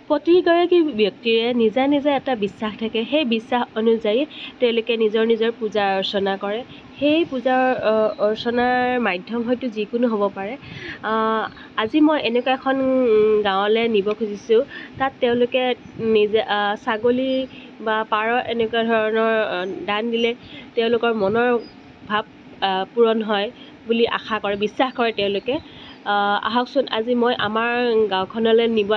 প্ৰতিগৰাকী ব্যক্তিৰে নিজা নিজা এটা বিশ্বাস থাকে। সেই বিশ্বাস অনুযায়ী তেওঁলোকে নিজৰ নিজৰ পূজা অৰ্চনা কৰে। সেই পূজা অৰ্চনাৰ মাধ্যম হয়তো যিকোনো হ'ব পাৰে। আজি মই এনেকুৱা এখন গাঁৱলৈ নিব খুজিছোঁ, তাত তেওঁলোকে নিজে ছাগলী বা পাৰ এনেকুৱা ধৰণৰ দান দিলে তেওঁলোকৰ মনৰ ভাৱ পূৰণ হয় বুলি আশা কৰে, বিশ্বাস কৰে তেওঁলোকে। আহকচোন আজি মই আমাৰ গাঁওখনলৈ নিব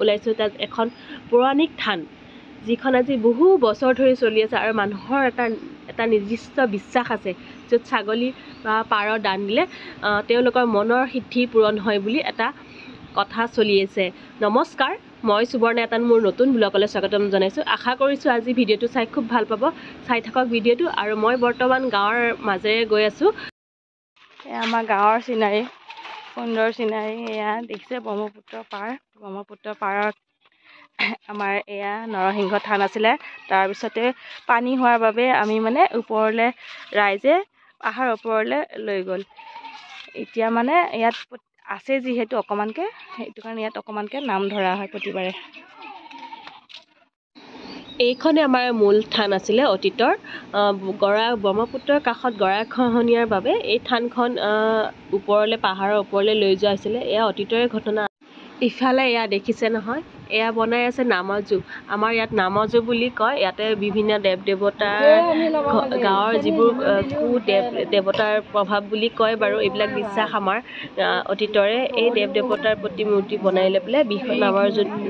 ওলাইছোঁ। তাত এখন পৌৰাণিক থান, যিখন আজি বহু বছৰ ধৰি চলি আছে আৰু মানুহৰ এটা নিৰ্দিষ্ট বিশ্বাস আছে, য'ত ছাগলী বা পাৰ দান দিলে তেওঁলোকৰ মনৰ সিদ্ধি পূৰণ হয় বুলি এটা কথা চলি আছে। নমস্কাৰ, মই সুবৰ্ণা এটা মোৰ নতুন ব্লগলৈ স্বাগতম জনাইছোঁ। আশা কৰিছোঁ আজি ভিডিঅ'টো চাই খুব ভাল পাব। চাই থাকক ভিডিঅ'টো। আৰু মই বৰ্তমান গাঁৱৰ মাজেৰে গৈ আছোঁ। এয়া আমাৰ গাঁৱৰ চিনাৰী, সুন্দৰ চিনাৰী। এয়া দেখিছে ব্ৰহ্মপুত্ৰ পাৰ। ব্ৰহ্মপুত্ৰ পাৰত আমাৰ এয়া নৰসিংহ থান আছিলে। তাৰপিছতে পানী হোৱাৰ বাবে আমি মানে ওপৰলৈ ৰাইজে পাহাৰ ওপৰলৈ লৈ গ'ল। এতিয়া মানে ইয়াত আছে যিহেতু অকণমানকৈ, সেইটো কাৰণে ইয়াত অকণমানকৈ নাম ধৰা হয় প্ৰতিবাৰে। এইখনে আমাৰ মূল থান আছিলে অতীতৰ। ব্ৰহ্মপুত্ৰৰ কাষত গৰাখহনীয়াৰ বাবে এই থানখন ওপৰলৈ পাহাৰৰ ওপৰলৈ লৈ যোৱা হৈছিলে। এয়া অতীতৰে ঘটনা। ইফালে এয়া দেখিছে নহয়, এয়া বনাই আছে নামজু। আমাৰ ইয়াত নামজু বুলি কয়। ইয়াতে বিভিন্ন দেৱ দেৱতাৰ গাঁৱৰ যিবোৰ দেৱতাৰ প্ৰভাৱ বুলি কয় বাৰু, এইবিলাক বিশ্বাস আমাৰ অতীতৰে। এই দেৱ দেৱতাৰ প্ৰতিমূৰ্তি বনাই লৈ পেলাই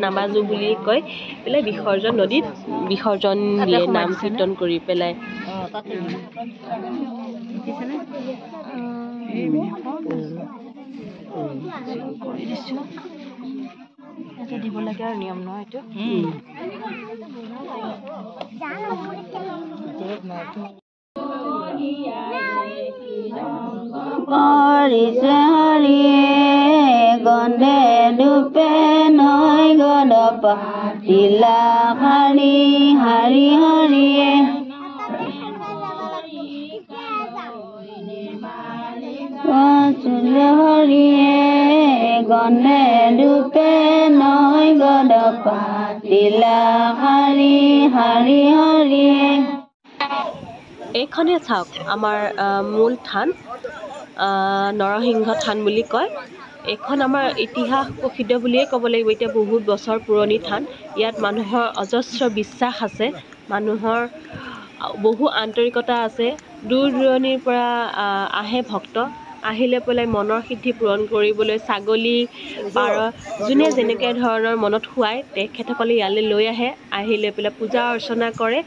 নামাজু বুলি কয় পেলাই বিসৰ্জন নদীত বিসৰ্জন দিয়ে, নাম কীৰ্তন কৰি পেলাই। দিব লাগে আৰু নিয়ম নহয় এইটো। কৰিছে হৰিয়ে গন্ধে দুপে নৈ গদ পাতিলা হাৰি হাৰি হৰিয়ে চুলে হৰিয়ে গন্ধে দুপে নৈ গদ পাতিলা হাৰি হাৰি হৰিয়ে। এইখনে চাওক আমাৰ মূল থান, নৰসিংহ থান বুলি কয়। এইখন আমাৰ ইতিহাস প্ৰসিদ্ধ বুলিয়ে ক'ব লাগিব। এতিয়া বহুত বছৰ পুৰণি থান। ইয়াত মানুহৰ অজস্ৰ বিশ্বাস আছে, মানুহৰ বহু আন্তৰিকতা আছে। দূৰ দূৰণিৰ পৰা আহে ভক্ত, আহিলে পেলাই মনৰ সিদ্ধি পূৰণ কৰিবলৈ ছাগলী পাৰ যোনে যেনেকৈ ধৰণৰ মনত খুৱায় তেখেতসকলে ইয়ালৈ লৈ আহে। আহি লৈ পেলাই পূজা অৰ্চনা কৰে,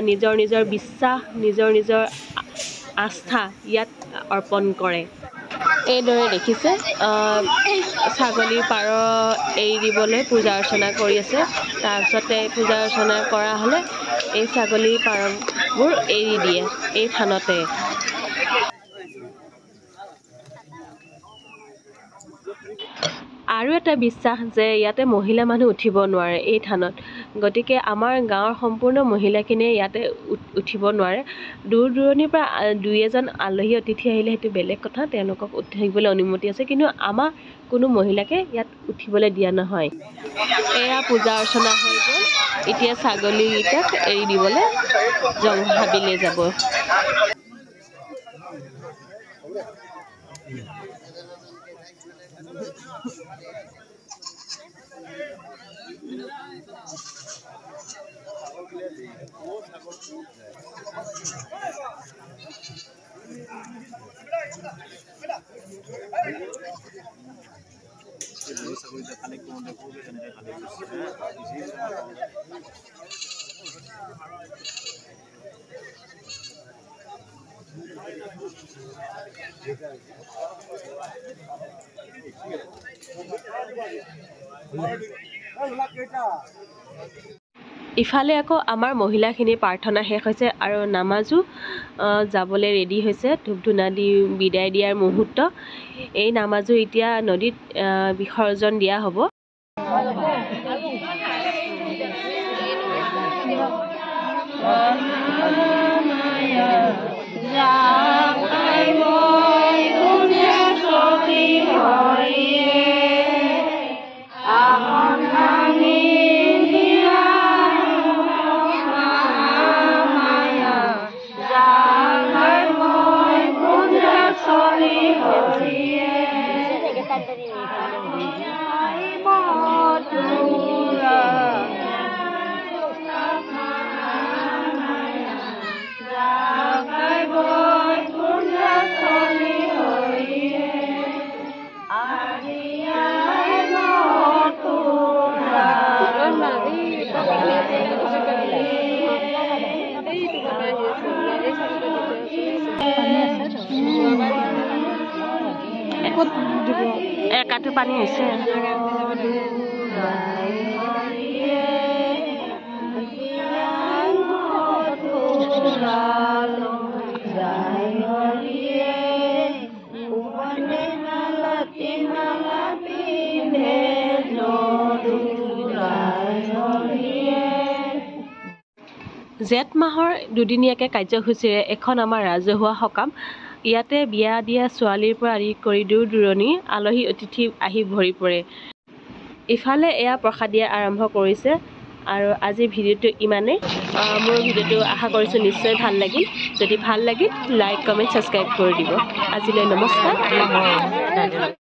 নিজৰ নিজৰ বিশ্বাস, নিজৰ নিজৰ আস্থা ইয়াত অৰ্পণ কৰে। এইদৰে দেখিছে ছাগলী পাৰ এৰি দিবলৈ পূজা অৰ্চনা কৰি আছে। তাৰপিছতে পূজা অৰ্চনা কৰা হ'লে এই ছাগলী পাৰবোৰ এৰি দিয়ে এই থানতে। আৰু এটা বিশ্বাস যে ইয়াতে মহিলা মানুহ উঠিব নোৱাৰে এই থানত। গতিকে আমাৰ গাঁৱৰ সম্পূৰ্ণ মহিলাখিনিয়ে ইয়াতে উঠিব নোৱাৰে। দূৰ দূৰণিৰ পৰা দুই এজন আলহী অতিথি আহিলে সেইটো বেলেগ কথা, তেওঁলোকক উঠিবলৈ অনুমতি আছে, কিন্তু আমাক কোনো মহিলাকে ইয়াত উঠিবলৈ দিয়া নহয়। এয়া পূজা অৰ্চনা হৈ গ'ল। এতিয়া ছাগলীকেইটাক এৰি দিবলৈ হাবিলৈ যাব। ইফালে আকৌ আমাৰ মহিলাখিনিৰ প্ৰাৰ্থনা শেষ হৈছে আৰু নামাজো যাবলৈ ৰেডি হৈছে। ধূপ ধূনা দি বিদায় দিয়াৰ মুহূৰ্ত। এই নামাজো এতিয়া নদীত বিসৰ্জন দিয়া হ'ব। একাটো পানী হৈছে জেঠ মাহৰ দুদিনীয়াকৈ কাৰ্যসূচীৰে এখন আমাৰ ৰাজহুৱা সকাম ইয়াতে বিয়া দিয়া ছোৱালীৰ পৰা আদি কৰি দূৰ দূৰণি আলহী অতিথি আহি ভৰি পৰে ইফালে এয়া প্ৰসাদ দিয়া আৰম্ভ কৰিছে আৰু আজিৰ ভিডিঅ'টো ইমানেই মোৰ ভিডিঅ'টো আশা কৰিছোঁ নিশ্চয় ভাল লাগিল যদি ভাল লাগিল লাইক কমেণ্ট ছাবস্ক্ৰাইব কৰি দিব আজিলৈ নমস্কাৰ